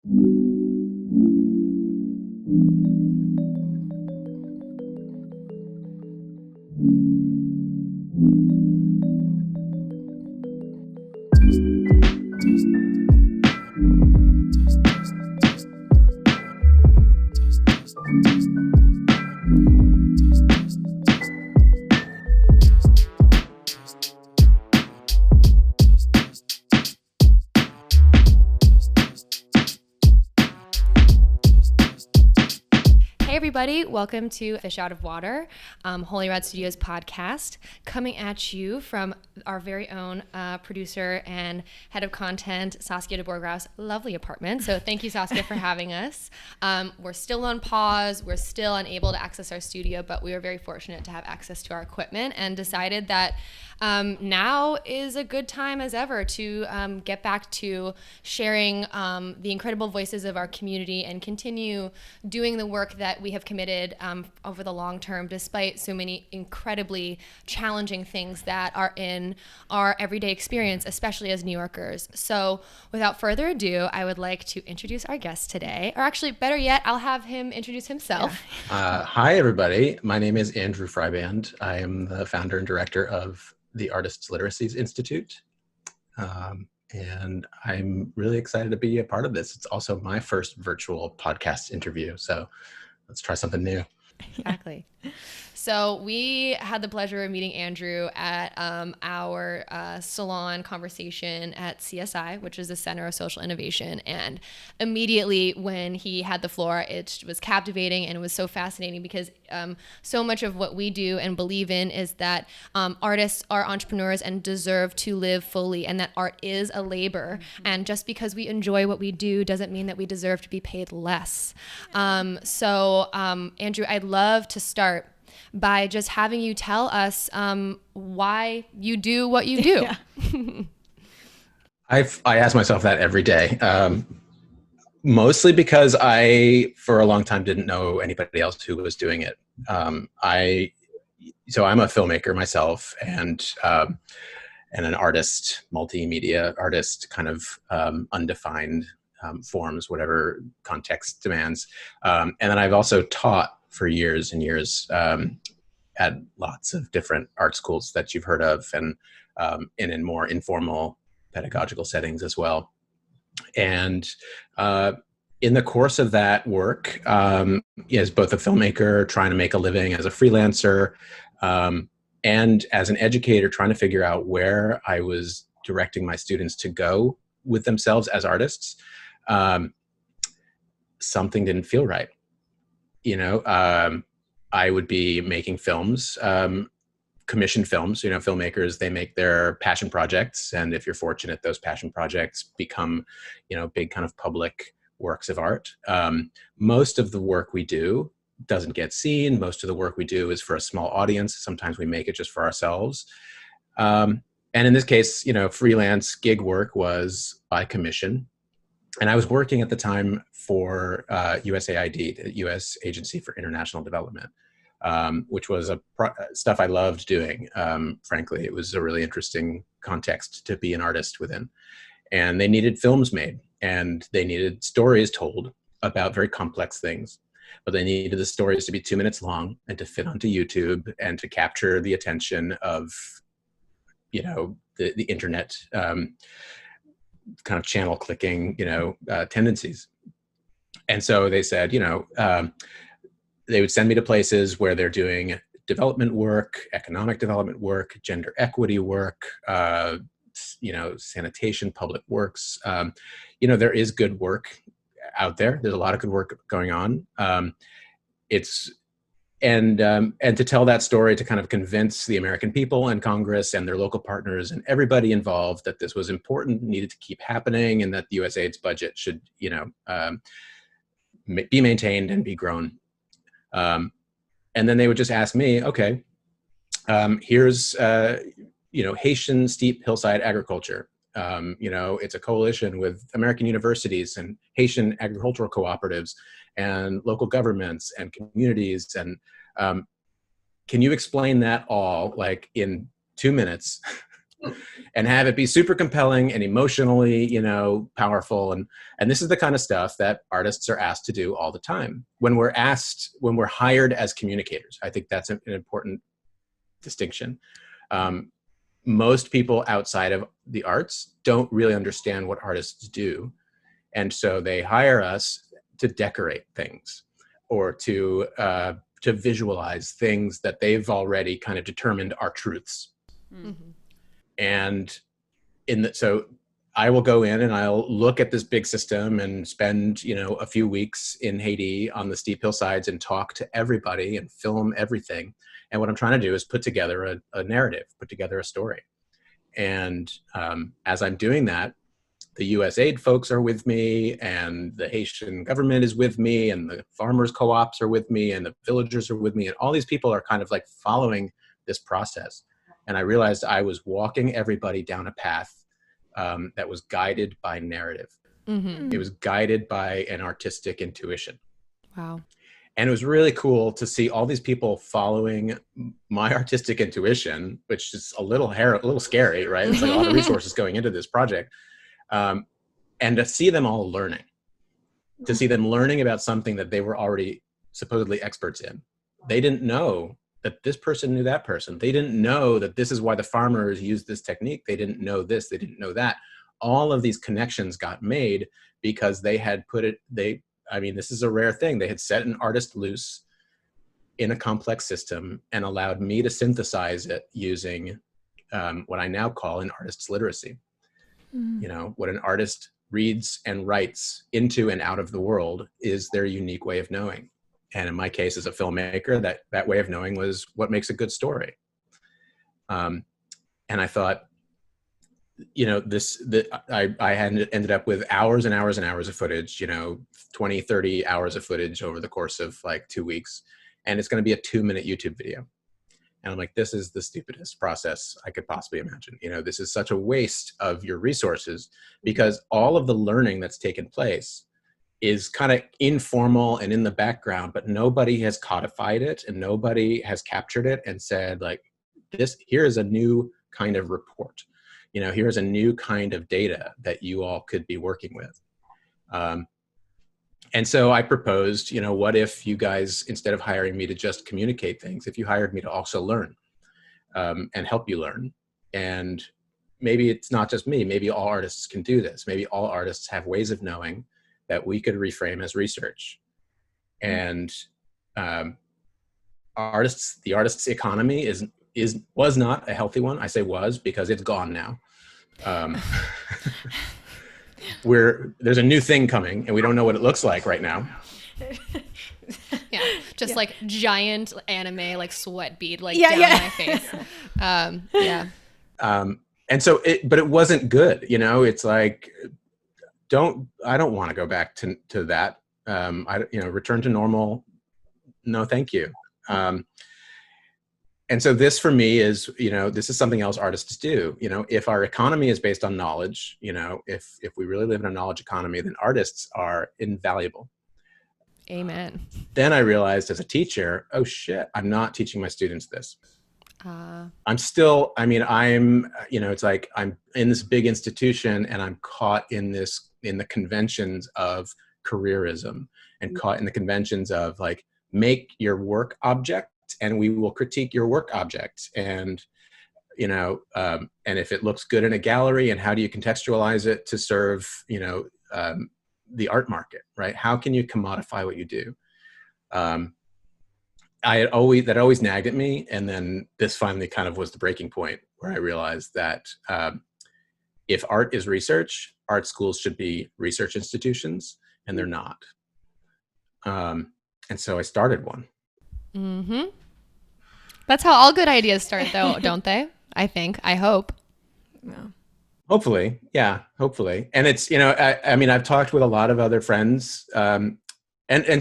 Hey everybody, welcome to Fish Out of Water, Holy Rod Studios podcast, coming at you from our very own producer and head of content, Saskia de Borgraus' lovely apartment. So thank you, Saskia, for having us. We're still on pause. We're still unable to access our studio, but we were very fortunate to have access to our equipment and decided that now is a good time as ever to get back to sharing the incredible voices of our community and continue doing the work that we have committed over the long term, despite so many incredibly challenging things that are in our everyday experience, especially as New Yorkers. So without further ado, I would like to introduce our guest today, or actually better yet, I'll have him introduce himself. Hi, everybody. My name is Andrew Freiband. I am the founder and director of the Artists Literacies Institute. And I'm really excited to be a part of this. It's also my first virtual podcast interview. So let's try something new. Exactly. So we had the pleasure of meeting Andrew at our salon conversation at CSI, which is the Center of Social Innovation. And immediately when he had the floor, it was captivating and it was so fascinating because so much of what we do and believe in is that artists are entrepreneurs and deserve to live fully, and that art is a labor. Mm-hmm. And just because we enjoy what we do doesn't mean that we deserve to be paid less. So Andrew, I'd love to start by just having you tell us why you do what you do. Yeah. I ask myself that every day, mostly because I, for a long time, didn't know anybody else who was doing it. So I'm a filmmaker myself and an artist, multimedia artist, kind of undefined forms, whatever context demands. And then I've also taught for years and years at lots of different art schools that you've heard of, and in more informal pedagogical settings as well. And in the course of that work, as both a filmmaker trying to make a living as a freelancer, and as an educator trying to figure out where I was directing my students to go with themselves as artists, something didn't feel right. I would be making films, commissioned films. Filmmakers, they make their passion projects. And if you're fortunate, those passion projects become, big kind of public works of art. Most of the work we do doesn't get seen. Most of the work we do is for a small audience. Sometimes we make it just for ourselves. And in this case, freelance gig work was by commission. And I was working at the time for USAID, the U.S. Agency for International Development, which was stuff I loved doing. Frankly, it was a really interesting context to be an artist within. And they needed films made, and they needed stories told about very complex things. But they needed the stories to be 2 minutes long and to fit onto YouTube and to capture the attention of, the internet. Kind of channel clicking, tendencies. And so they said, they would send me to places where they're doing development work, economic development work, gender equity work, sanitation, public works. There is good work out there. There's a lot of good work going on. And to tell that story, to kind of convince the American people and Congress and their local partners and everybody involved that this was important, needed to keep happening, and that the USAID's budget should, be maintained and be grown. And then they would just ask me, okay, here's, Haitian steep hillside agriculture. It's a coalition with American universities and Haitian agricultural cooperatives and local governments and communities. And can you explain that all like in 2 minutes and have it be super compelling and emotionally, powerful. And this is the kind of stuff that artists are asked to do all the time. When we're hired as communicators, I think that's an important distinction. Most people outside of the arts don't really understand what artists do. And so they hire us to decorate things or to visualize things that they've already kind of determined are truths. Mm-hmm. And so I will go in and I'll look at this big system and spend, a few weeks in Haiti on the steep hillsides and talk to everybody and film everything. And what I'm trying to do is put together a narrative, put together a story. And as I'm doing that, the USAID folks are with me, and the Haitian government is with me, and the farmers co-ops are with me, and the villagers are with me, and all these people are kind of like following this process. And I realized I was walking everybody down a path that was guided by narrative. Mm-hmm. It was guided by an artistic intuition. Wow. And it was really cool to see all these people following my artistic intuition, which is a little scary, right? It's like a lot of resources going into this project. And to see them all learning, about something that they were already supposedly experts in. They didn't know that this person knew that person. They didn't know that this is why the farmers use this technique. They didn't know this, they didn't know that. All of these connections got made because they had this is a rare thing. They had set an artist loose in a complex system and allowed me to synthesize it using what I now call an artist's literacy. What an artist reads and writes into and out of the world is their unique way of knowing. And in my case, as a filmmaker, that way of knowing was what makes a good story. And I thought, I had ended up with hours and hours and hours of footage, 20, 30 hours of footage over the course of like 2 weeks. And it's going to be a 2-minute YouTube video. And I'm like, this is the stupidest process I could possibly imagine. This is such a waste of your resources, because all of the learning that's taken place is kind of informal and in the background, but nobody has codified it and nobody has captured it and said, like, here is a new kind of report. Here's a new kind of data that you all could be working with. And so I proposed, what if you guys, instead of hiring me to just communicate things, if you hired me to also learn and help you learn? And maybe it's not just me. Maybe all artists can do this. Maybe all artists have ways of knowing that we could reframe as research. And the artist's economy was not a healthy one. I say was because it's gone now. There's a new thing coming and we don't know what it looks like right now. Yeah, just like giant anime like sweat bead down my face. And so but it wasn't good. It's like, I don't want to go back to that. Return to normal. No, thank you. And so this for me is, this is something else artists do. If our economy is based on knowledge, if we really live in a knowledge economy, then artists are invaluable. Amen. Then I realized as a teacher, oh shit, I'm not teaching my students this. I'm still, it's like I'm in this big institution and I'm caught in the conventions of careerism and caught in the conventions of like, make your work object and we will critique your work object. And, and if it looks good in a gallery, and how do you contextualize it to serve, the art market, right? How can you commodify what you do? That always nagged at me. And then this finally kind of was the breaking point where I realized that if art is research, art schools should be research institutions, and they're not. And so I started one. Mm-hmm. That's how all good ideas start, though, don't they? I hope. Yeah. Hopefully. Yeah, hopefully. And it's, I've talked with a lot of other friends. And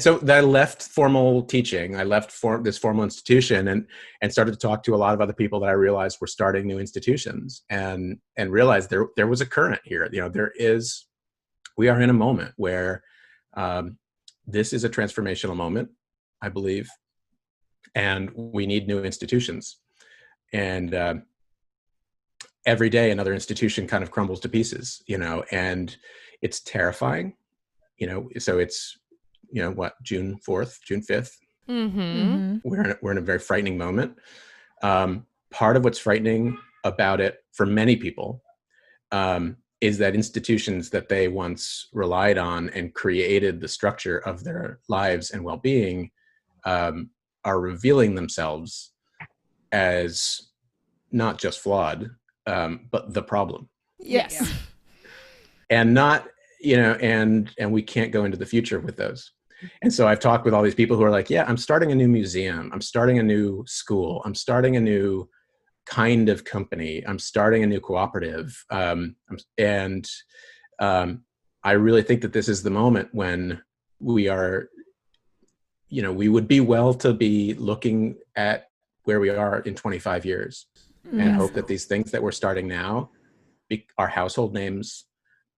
so I left formal teaching. I left this formal institution and started to talk to a lot of other people that I realized were starting new institutions and realized there was a current here. We are in a moment where this is a transformational moment, I believe. And we need new institutions. And every day another institution kind of crumbles to pieces, and it's terrifying, so it's, what, June 4th, June 5th. Mm-hmm. We're in a very frightening moment. Part of what's frightening about it for many people is that institutions that they once relied on and created the structure of their lives and well-being are revealing themselves as not just flawed, but the problem. Yes. Yeah. And not, and we can't go into the future with those. And so I've talked with all these people who are like, yeah, I'm starting a new museum. I'm starting a new school. I'm starting a new kind of company. I'm starting a new cooperative. And I really think that this is the moment when we are, we would be well to be looking at where we are in 25 years and hope that these things that we're starting now, our household names,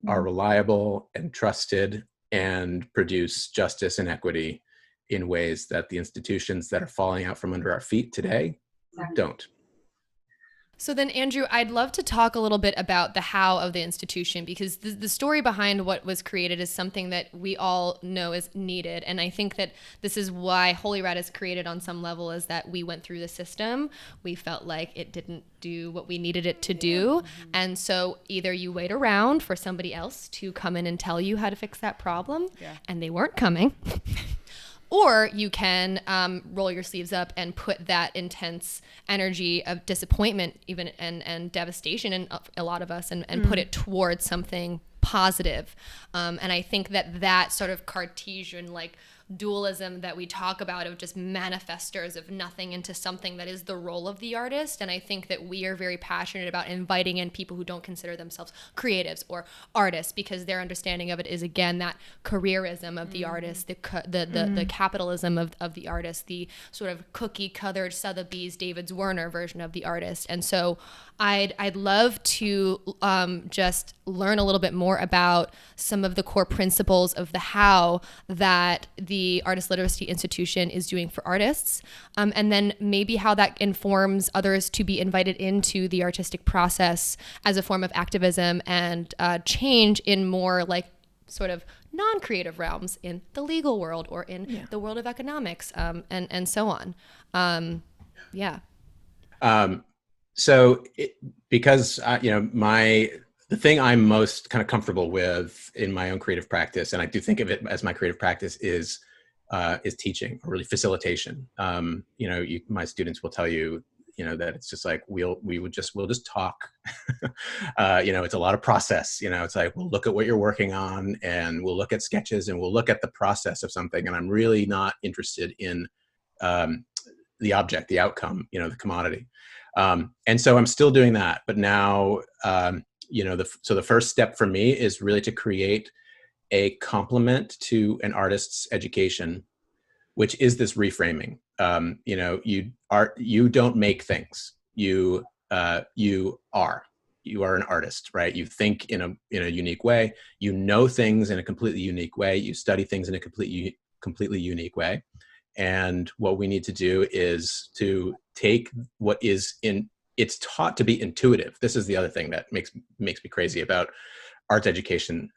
are reliable and trusted and produce justice and equity in ways that the institutions that are falling out from under our feet today don't. So then, Andrew, I'd love to talk a little bit about the how of the institution, because the story behind what was created is something that we all know is needed. And I think that this is why Holy Rat is created on some level, is that we went through the system. We felt like it didn't do what we needed it to do. And so either you wait around for somebody else to come in and tell you how to fix that problem, and they weren't coming. Or you can roll your sleeves up and put that intense energy of disappointment, even and devastation in a lot of us, and put it towards something positive. And I think that sort of Cartesian dualism that we talk about, of just manifestors of nothing into something, that is the role of the artist. And I think that we are very passionate about inviting in people who don't consider themselves creatives or artists, because their understanding of it is, again, that careerism of the artist, the capitalism of the artist, the sort of cookie-cutter Sotheby's, David Werner version of the artist. And so I'd love to just learn a little bit more about some of the core principles of the how that the Artist Literacy Institution is doing for artists, and then maybe how that informs others to be invited into the artistic process as a form of activism and change in more sort of non-creative realms, in the legal world or in the world of economics, and so on. So because the thing I'm most kind of comfortable with in my own creative practice, and I do think of it as my creative practice, is teaching, or really facilitation. My students will tell you, that it's just like we'll just talk. It's a lot of process. It's like, we'll look at what you're working on, and we'll look at sketches, and we'll look at the process of something. And I'm really not interested in the object, the outcome, the commodity. And so I'm still doing that, but now, so the first step for me is really to create a complement to an artist's education, which is this reframing. You don't make things. You are an artist, right? You think in a unique way. You know things in a completely unique way. You study things in a completely unique way. And what we need to do is to take what is it's taught to be intuitive. This is the other thing that makes me crazy about arts education,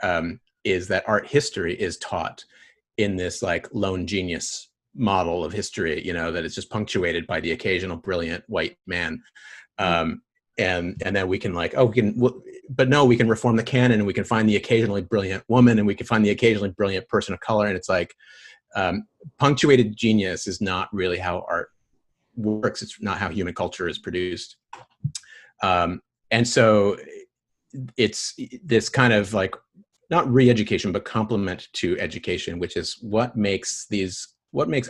is that art history is taught in this lone genius model of history, that it's just punctuated by the occasional brilliant white man. And then we can we can reform the canon, and we can find the occasionally brilliant woman, and we can find the occasionally brilliant person of color. And it's punctuated genius is not really how art works. It's not how human culture is produced. And so it's this kind of not re-education, but complement to education, which is what makes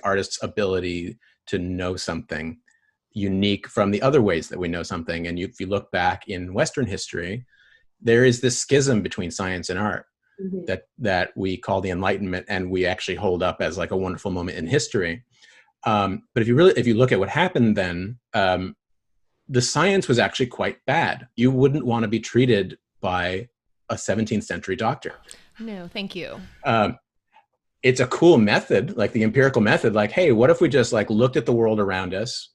artists' ability to know something unique from the other ways that we know something. And if you look back in Western history, there is this schism between science and art that we call the Enlightenment, and we actually hold up as a wonderful moment in history. But if you look at what happened then, the science was actually quite bad. You wouldn't want to be treated by a 17th century doctor. No, thank you. It's a cool method, the empirical method, hey, what if we just looked at the world around us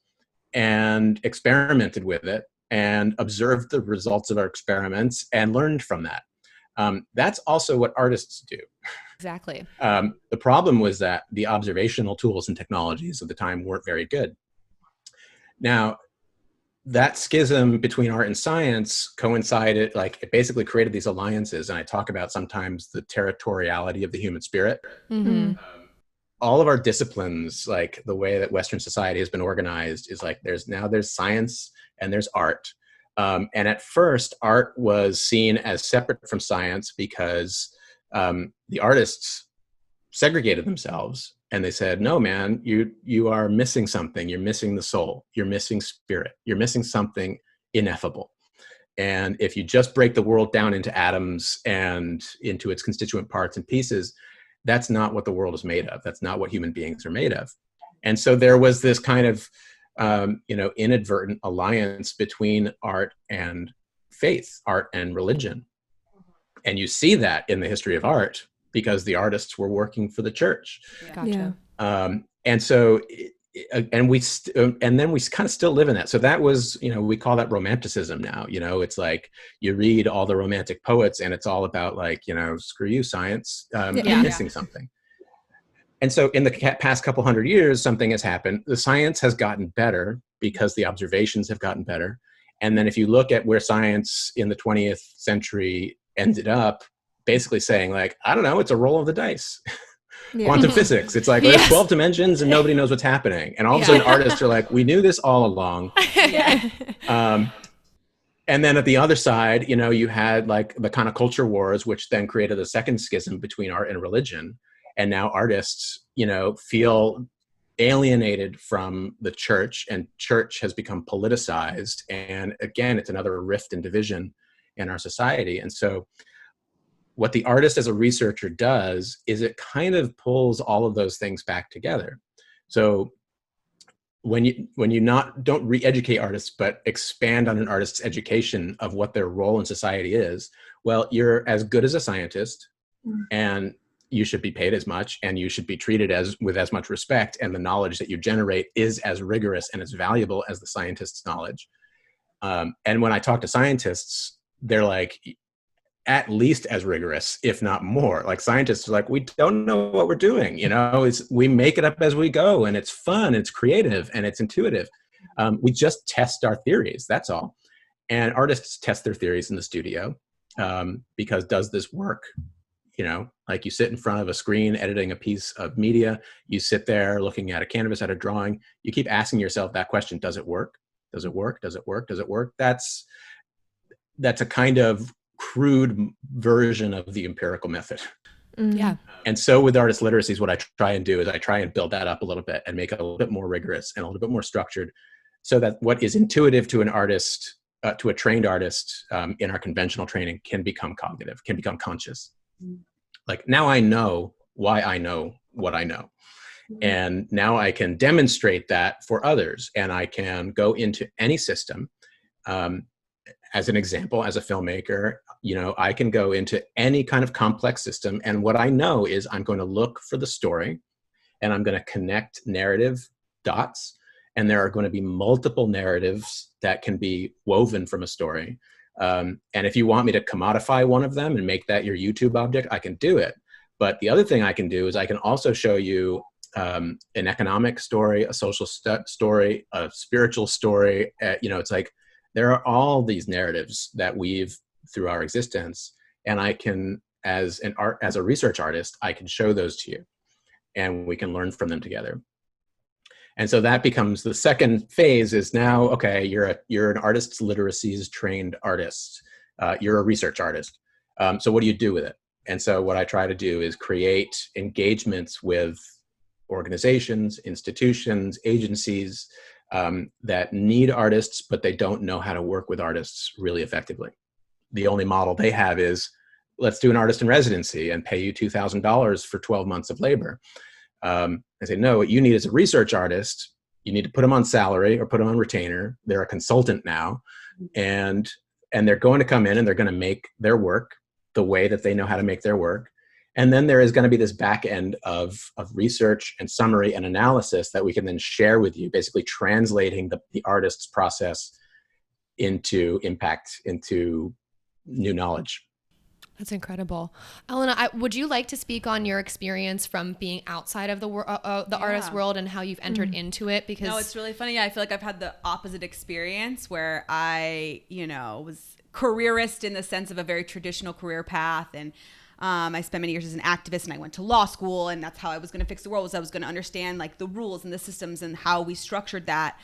and experimented with it and observed the results of our experiments and learned from that. That's also what artists do. Exactly. The problem was that the observational tools and technologies of the time weren't very good. Now, that schism between art and science coincided, like it basically created these alliances. And I talk about sometimes the territoriality of the human spirit. Mm-hmm. All of our disciplines, like the way that Western society has been organized, is like there's science and there's art. And at first, art was seen as separate from science because the artists segregated themselves. And they said, no, man, you are missing something. You're missing the soul. You're missing spirit. You're missing something ineffable. And if you just break the world down into atoms and into its constituent parts and pieces, that's not what the world is made of. That's not what human beings are made of. And so there was this kind of, inadvertent alliance between art and faith, art and religion. And you see that in the history of art, because the artists were working for the church. Gotcha. And so, and then we kind of still live in that. So that was, we call that romanticism now. It's like you read all the romantic poets and it's all about like, screw you, science, I'm missing something. And so in the past couple hundred years, something has happened. The science has gotten better because the observations have gotten better. And then if you look at where science in the 20th century ended up, basically saying like, I don't know, it's a roll of the dice. Quantum physics. It's like, there's 12 dimensions and nobody knows what's happening. And all of a sudden artists are like, we knew this all along. And then at the other side, you had like the kind of culture wars, which then created a second schism between art and religion. And now artists, feel alienated from the church, and church has become politicized. And again, it's another rift and division in our society. And so what the artist as a researcher does is it kind of pulls all of those things back together. So when you don't re-educate artists, but expand on an artist's education of what their role in society is, well, you're as good as a scientist, and you should be paid as much, and you should be treated with as much respect, and the knowledge that you generate is as rigorous and as valuable as the scientist's knowledge. And when I talk to scientists, they're like, at least as rigorous, if not more. Like scientists are like, we don't know what we're doing. We make it up as we go, and it's fun, it's creative, and it's intuitive. We just test our theories, that's all. And artists test their theories in the studio because does this work? Like you sit in front of a screen editing a piece of media, you sit there looking at a canvas, at a drawing, you keep asking yourself that question, does it work? Does it work? Does it work? Does it work? That's a kind of crude version of the empirical method. Yeah. And so with artist literacies, what I try and do is I try and build that up a little bit and make it a little bit more rigorous and a little bit more structured, so that what is intuitive to an artist, to a trained artist in our conventional training, can become cognitive, can become conscious. Like now I know why I know what I know. And now I can demonstrate that for others, and I can go into any system. As an example, as a filmmaker, I can go into any kind of complex system. And what I know is I'm going to look for the story, and I'm going to connect narrative dots. And there are going to be multiple narratives that can be woven from a story. And if you want me to commodify one of them and make that your YouTube object, I can do it. But the other thing I can do is I can also show you an economic story, a social story, a spiritual story. It's like there are all these narratives that weave through our existence, and I can, as a research artist, I can show those to you, and we can learn from them together. And so that becomes the second phase. Is now, okay, you're an artist's literacies trained artist. You're a research artist. So what do you do with it? And so what I try to do is create engagements with organizations, institutions, agencies that need artists, but they don't know how to work with artists really effectively. The only model they have is, let's do an artist in residency and pay you $2,000 for 12 months of labor. I say, no, what you need is a research artist. You need to put them on salary or put them on retainer. They're a consultant now, and they're going to come in and they're going to make their work the way that they know how to make their work. And then there is going to be this back end of research and summary and analysis that we can then share with you, basically translating the artist's process into impact, into new knowledge. That's incredible. Elena, would you like to speak on your experience from being outside of the artist world and how you've entered into it? Because no, it's really funny. I feel like I've had the opposite experience where I, was careerist in the sense of a very traditional career path. And I spent many years as an activist, and I went to law school, and that's how I was going to fix the world, was I was going to understand like the rules and the systems and how we structured that.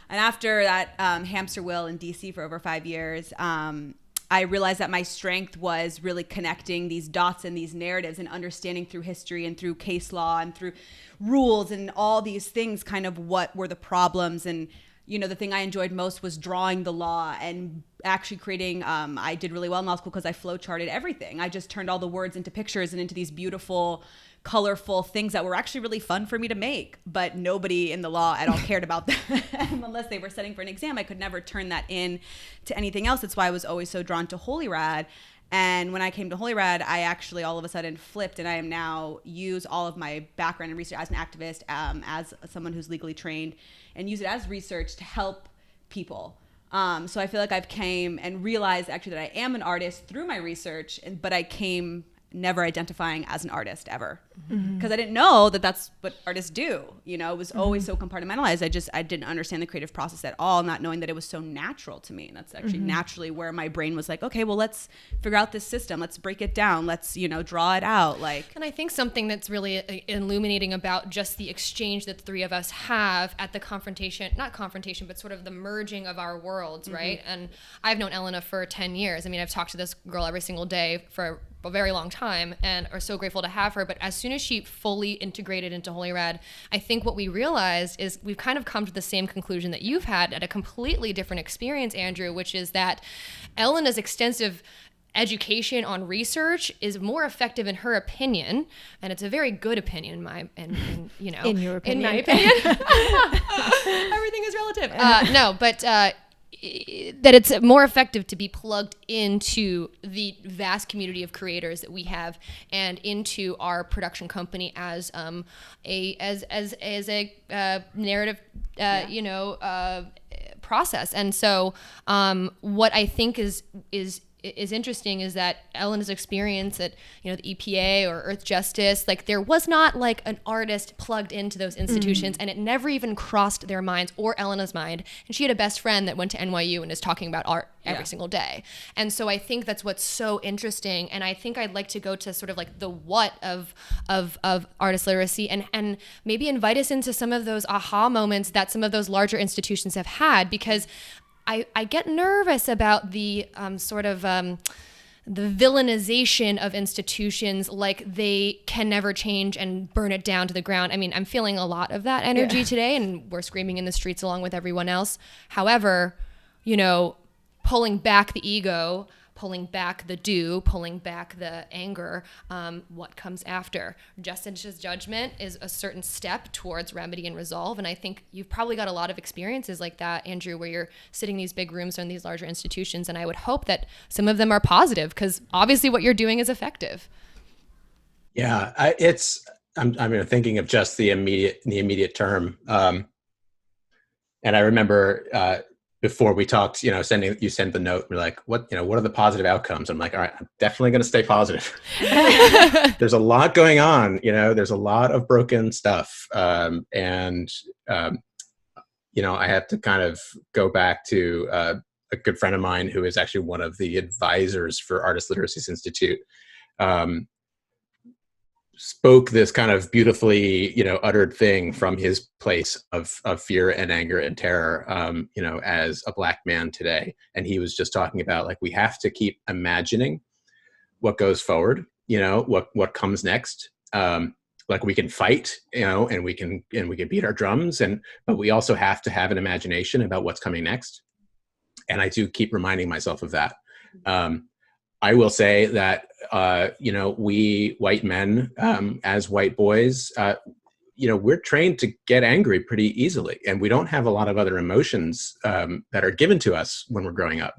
And after that hamster wheel in DC for over 5 years, I realized that my strength was really connecting these dots and these narratives and understanding through history and through case law and through rules and all these things, kind of what were the problems. And, the thing I enjoyed most was drawing the law and actually creating, I did really well in law school because I flow charted everything. I just turned all the words into pictures and into these beautiful, colorful things that were actually really fun for me to make, but nobody in the law at all cared about them unless they were studying for an exam. I could never turn that in to anything else. That's why I was always so drawn to HolyRad. And when I came to HolyRad, I actually all of a sudden flipped, and I am now use all of my background and research as an activist, as someone who's legally trained, and use it as research to help people. So I feel like I've came and realized actually that I am an artist through my research, but I came never identifying as an artist ever, because I didn't know that that's what artists do. It was always so compartmentalized. I didn't understand the creative process at all, not knowing that it was so natural to me. And that's actually naturally where my brain was like, okay, well, let's figure out this system. Let's break it down. Let's, draw it out. And I think something that's really illuminating about just the exchange that the three of us have at the not confrontation, but sort of the merging of our worlds, right? And I've known Elena for 10 years. I mean, I've talked to this girl every single day for a very long time and are so grateful to have her. But as soon as she fully integrated into HolyRad, I think what we realized is we've kind of come to the same conclusion that you've had at a completely different experience, Andrew, which is that Elena's extensive education on research is more effective in her opinion, and it's a very good opinion in my opinion. In my opinion. Everything is relative. That it's more effective to be plugged into the vast community of creators that we have and into our production company as a narrative process. And so what I think is interesting is that Elena's experience at the EPA or Earth Justice, like there was not like an artist plugged into those institutions, and it never even crossed their minds or Elena's mind. And she had a best friend that went to NYU and is talking about art every single day. And so I think that's what's so interesting. And I think I'd like to go to sort of like the what of artist literacy and maybe invite us into some of those aha moments that some of those larger institutions have had, because I get nervous about the the villainization of institutions, like they can never change and burn it down to the ground. I mean, I'm feeling a lot of that energy today, and we're screaming in the streets along with everyone else. However, pulling back the ego, pulling back the pulling back the anger, what comes after? Justice's judgment is a certain step towards remedy and resolve. And I think you've probably got a lot of experiences like that, Andrew, where you're sitting in these big rooms or in these larger institutions. And I would hope that some of them are positive, because obviously what you're doing is effective. Yeah, I'm thinking of just the immediate term. And I remember, before we talked, you sent the note. We're like, what are the positive outcomes? I'm like, all right, I'm definitely going to stay positive. There's a lot going on. There's a lot of broken stuff. I have to kind of go back to a good friend of mine who is actually one of the advisors for Artist Literacies Institute. Spoke this kind of beautifully, uttered thing from his place of fear and anger and terror, as a Black man today. And he was just talking about, like, we have to keep imagining what goes forward, what comes next. Like we can fight, and we can beat our drums, but we also have to have an imagination about what's coming next. And I do keep reminding myself of that. I will say that, we white men, as white boys, we're trained to get angry pretty easily, and we don't have a lot of other emotions that are given to us when we're growing up.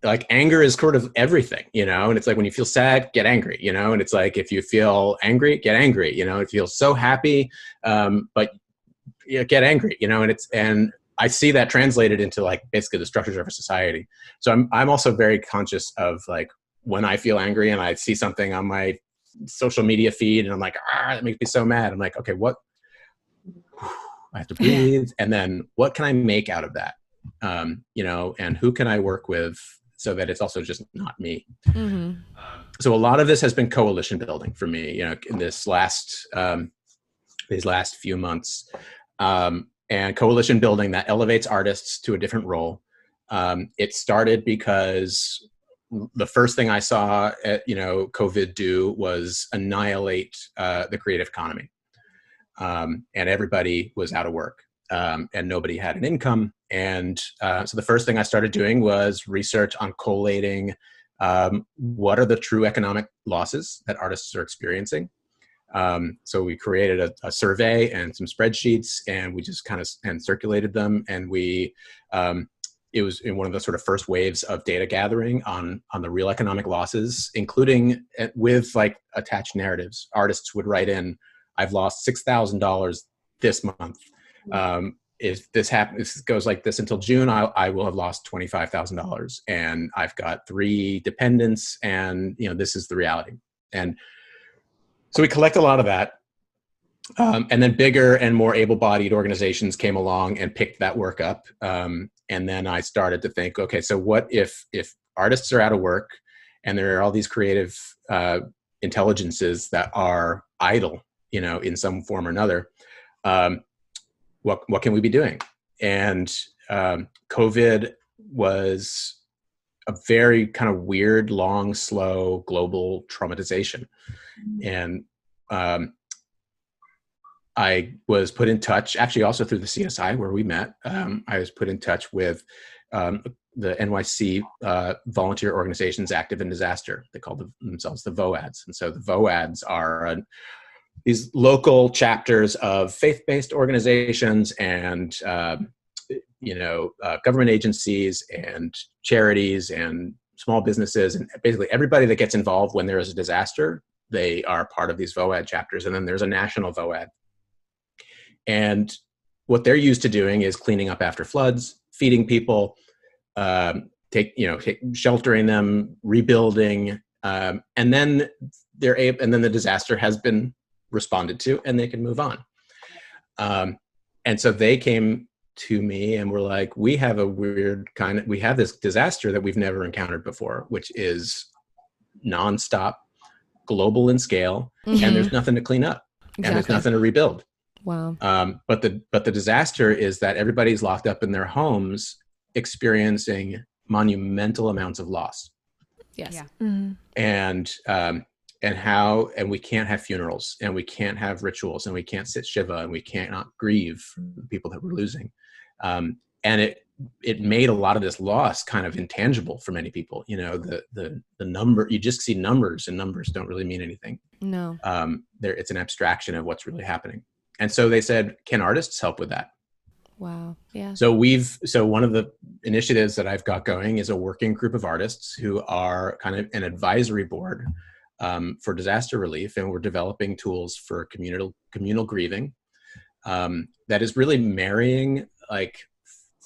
Like anger is sort of everything, and it's like when you feel sad, get angry, and it's like if you feel angry, get angry, if you feel so happy, but get angry, and I see that translated into like basically the structures of a society. So I'm also very conscious of like when I feel angry and I see something on my social media feed and I'm like, that makes me so mad. I'm like, okay, what? I have to breathe. And then what can I make out of that? And who can I work with so that it's also just not me? Mm-hmm. So a lot of this has been coalition building for me, in this these last few months, and coalition building that elevates artists to a different role. It started because the first thing I saw, COVID do was annihilate the creative economy. And everybody was out of work, and nobody had an income. And so the first thing I started doing was research on collating what are the true economic losses that artists are experiencing. So we created a survey and some spreadsheets, and we just kind of circulated them. And it was in one of the sort of first waves of data gathering on the real economic losses, including with like attached narratives. Artists would write in, I've lost $6,000 this month. If this goes like this until June, I will have lost $25,000, and I've got 3 dependents, and this is the reality. And so we collect a lot of that, and then bigger and more able-bodied organizations came along and picked that work up. And then I started to think, okay, so what if artists are out of work and there are all these creative intelligences that are idle, in some form or another? What can we be doing? And COVID was a very kind of weird, long, slow, global traumatization. And I was put in touch, actually also through the CSI where we met. I was put in touch with the NYC volunteer organizations active in disaster. They call themselves the VOADs. And so the VOADs are these local chapters of faith-based organizations and government agencies and charities and small businesses, and basically everybody that gets involved when there is a disaster, they are part of these VOAD chapters. And then there's a national VOAD. And what they're used to doing is cleaning up after floods, feeding people, sheltering them, rebuilding, and then the disaster has been responded to, and they can move on. And so they came to me and were like, we have we have this disaster that we've never encountered before, which is nonstop, global in scale, and there's nothing to clean up, and there's nothing to rebuild. Wow. But the disaster is that everybody's locked up in their homes, experiencing monumental amounts of loss. Yes. Yeah. Mm-hmm. And we can't have funerals, and we can't have rituals, and we can't sit Shiva, and we cannot grieve the people that we're losing. And it made a lot of this loss kind of intangible for many people. The number, you just see numbers, and numbers don't really mean anything. No. It's an abstraction of what's really happening. And so they said, can artists help with that? Wow. Yeah. So one of the initiatives that I've got going is a working group of artists who are kind of an advisory board for disaster relief, and we're developing tools for communal grieving that is really marrying like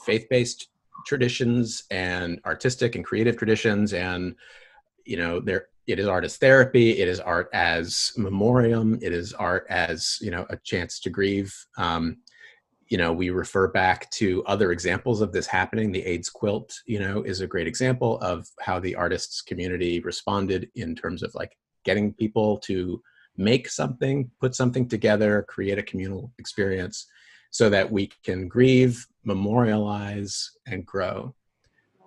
faith-based traditions and artistic and creative traditions, and it is art as therapy, it is art as memoriam, it is art as a chance to grieve. We refer back to other examples of this happening. The AIDS quilt, is a great example of how the artists community responded in terms of like getting people to make something, put something together, create a communal experience so that we can grieve, memorialize, and grow.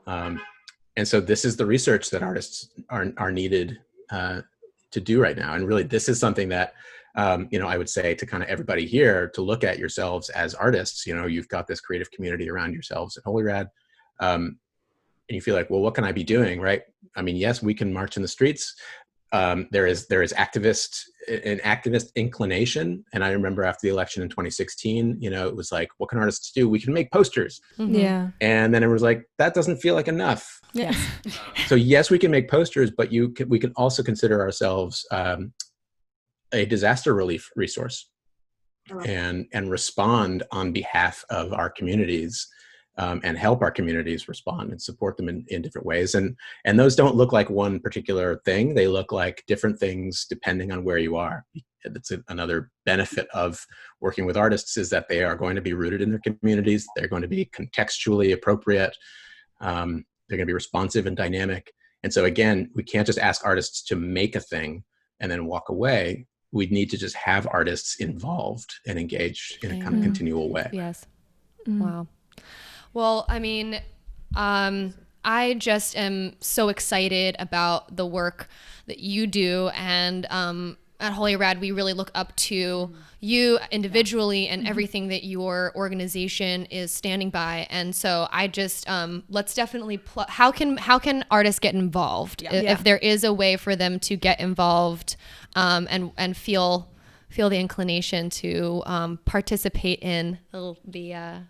And so this is the research that artists are needed to do right now. And really, this is something that I would say to kind of everybody here to look at yourselves as artists. You've got this creative community around yourselves at HolyRad, and you feel like, well, what can I be doing, right? I mean, yes, we can march in the streets. There is an activist inclination, and I remember after the election in 2016, it was like, what can artists do? We can make posters. Mm-hmm. Yeah. And then it was like, that doesn't feel like enough. Yes. So yes, we can make posters, but we can also consider ourselves a disaster relief resource. and respond on behalf of our communities, and help our communities respond and support them in different ways. And those don't look like one particular thing. They look like different things depending on where you are. That's another benefit of working with artists, is that they are going to be rooted in their communities. They're going to be contextually appropriate. They're going to be responsive and dynamic. And so again, we can't just ask artists to make a thing and then walk away. We need to just have artists involved and engaged in a kind of continual way. Yes. Wow. Well, I mean, I just am so excited about the work that you do, and at Holy Rad, we really look up to you individually and everything that your organization is standing by. And so I just, let's definitely, how can artists get involved? If there is a way for them to get involved, and feel the inclination to participate in the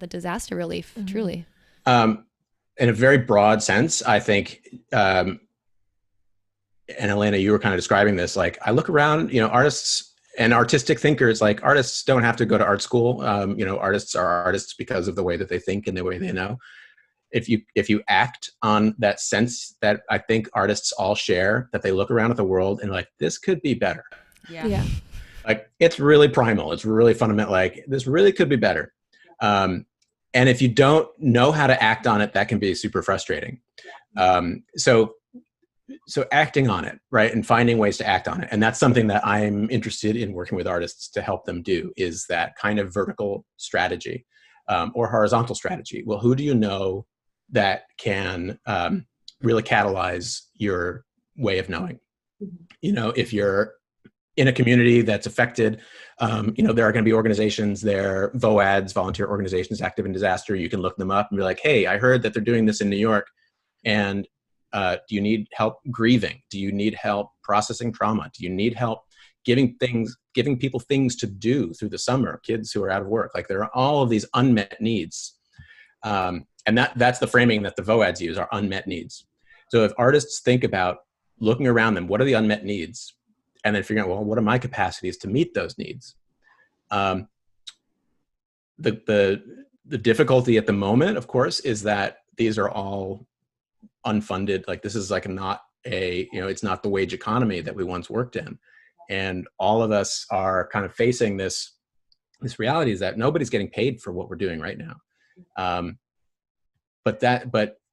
disaster relief, truly. In a very broad sense, I think, and Elena, you were kind of describing this, like I look around, artists and artistic thinkers, like artists don't have to go to art school. Artists are artists because of the way that they think and the way they know. If you act on that sense that I think artists all share, that they look around at the world and like, this could be better. Yeah. Like it's really primal. It's really fundamental. Like this really could be better. And if you don't know how to act on it, that can be super frustrating. So acting on it, right, and finding ways to act on it. And that's something that I'm interested in working with artists to help them do, is that kind of vertical strategy, or horizontal strategy. Well, who do you know that can really catalyze your way of knowing? If you're in a community that's affected, there are going to be organizations there, VOADs, volunteer organizations active in disaster. You can look them up and be like, hey, I heard that they're doing this in New York. And do you need help grieving? Do you need help processing trauma? Do you need help giving people things to do through the summer, kids who are out of work? Like there are all of these unmet needs. And that's the framing that the VOADs use, are unmet needs. So if artists think about looking around them, what are the unmet needs? And then figuring out, well, what are my capacities to meet those needs? The difficulty at the moment, of course, is that these are all unfunded. Like this is like it's not the wage economy that we once worked in. And all of us are kind of facing this reality, is that nobody's getting paid for what we're doing right now. But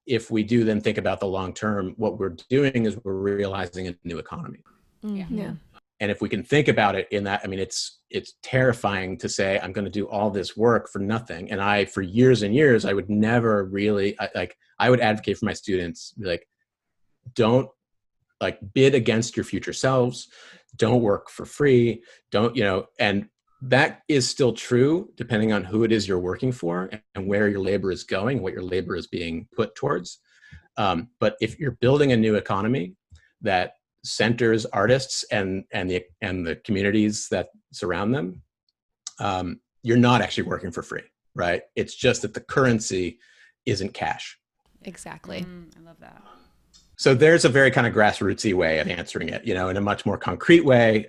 if we do then think about the long term, what we're doing is we're realizing a new economy. Yeah. And if we can think about it in that, I mean, it's terrifying to say, I'm going to do all this work for nothing. And for years and years, I would never really, I would advocate for my students, be like, don't bid against your future selves. Don't work for free. Don't, and that is still true depending on who it is you're working for and where your labor is going, what your labor is being put towards. But if you're building a new economy that centers artists and the communities that surround them, you're not actually working for free, right? It's just that the currency isn't cash. Exactly. I love that. So there's a very kind of grassrootsy way of answering it, in a much more concrete way.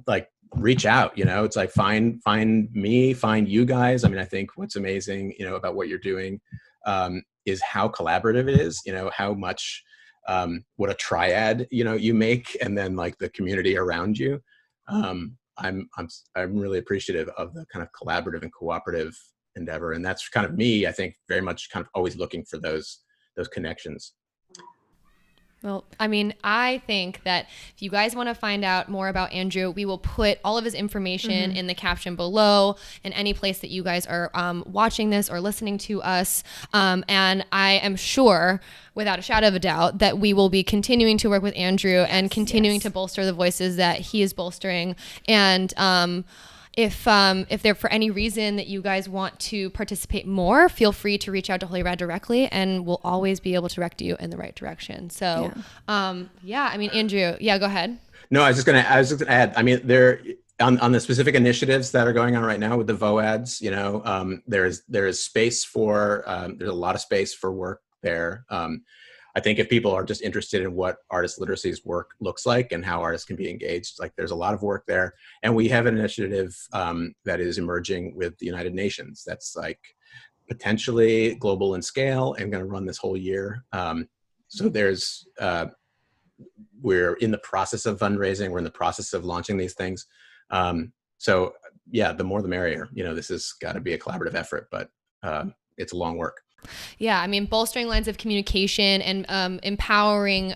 Like reach out, it's like find me, find you guys. I mean, I think what's amazing, about what you're doing, is how collaborative it is, how much, what a triad, you make, and then like the community around you. I'm really appreciative of the kind of collaborative and cooperative endeavor. And that's kind of me, I think, very much kind of always looking for those connections. Well, I mean, I think that if you guys want to find out more about Andrew, we will put all of his information in the caption below, in any place that you guys are watching this or listening to us. And I am sure, without a shadow of a doubt, that we will be continuing to work with Andrew and continuing to bolster the voices that he is bolstering. And if there for any reason that you guys want to participate more, feel free to reach out to Holy Rad directly, and we'll always be able to direct you in the right direction. So, I mean, Andrew, go ahead. No, I was just gonna add. I mean, there on the specific initiatives that are going on right now with the VOADs, there is space for there's a lot of space for work there. I think if people are just interested in what artist literacy's work looks like and how artists can be engaged, like there's a lot of work there. And we have an initiative that is emerging with the United Nations that's like potentially global in scale and going to run this whole year. So there's, we're in the process of fundraising. We're in the process of launching these things. So yeah, the more the merrier. This has got to be a collaborative effort, but it's a long work. Yeah, I mean, bolstering lines of communication and empowering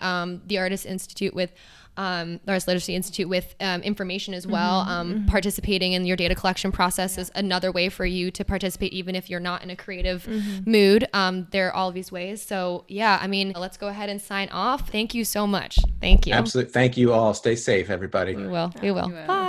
the Artists Institute with the Arts Literacy Institute with information as well. Participating in your data collection process is another way for you to participate, even if you're not in a creative mood. There are all these ways. So yeah, I mean, let's go ahead and sign off. Thank you so much. Thank you. Absolutely. Thank you all. Stay safe, everybody. We will. Bye.